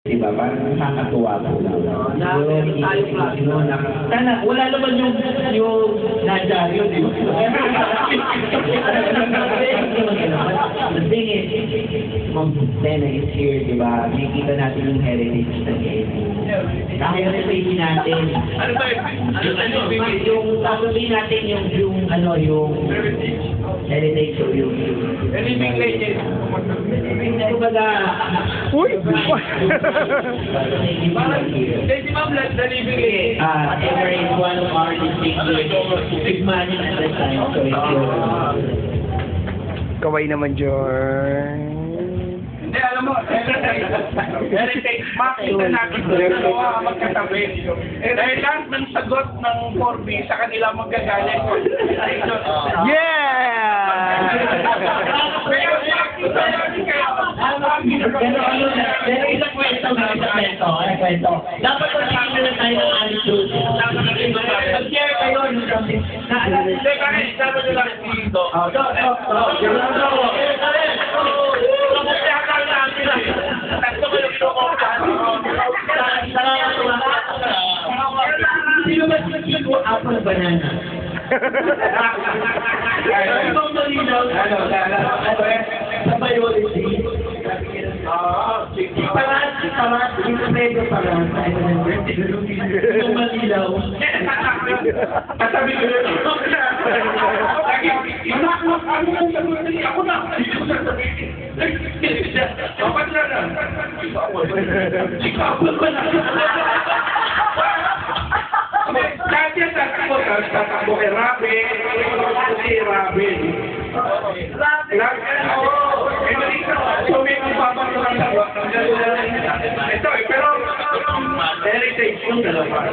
Diba? Parang nakakatuwa po lang. Sana, wala naman yung nandiyan di ba? The thing is, Ma'am Lena is here, di ba? Nakikita natin yung heritage ng Eddie. Heritage natin. Ano ba Yung sasabihin natin yung heritage o yung Living legend. kumbaga, Uy! Si Ma'am, the living legend. Ever is one of our distinguished big man at that time. So Kaway naman, Jorn. Hindi, alam mo, heritage, makita natin sa dalawa magkatabi. Dahil lahat ng sagot ng 4B sa kanila magagaling. Yeah! Pero isang kwento. Dapat magiging na tayo ng attitude. Mag-share kayo. Hindi, kahit sabi nila dito. Sino ba sino apple banana? Ano malinaw? Sa biology. Parat, yung medyo parat. Yung malinaw. Kasabi ko yun. Ako na. Dapat na na. Ikaw ba na? Dati ang tatakbo kay Robin. Si Robin. Ito pero heritage yung dalawa.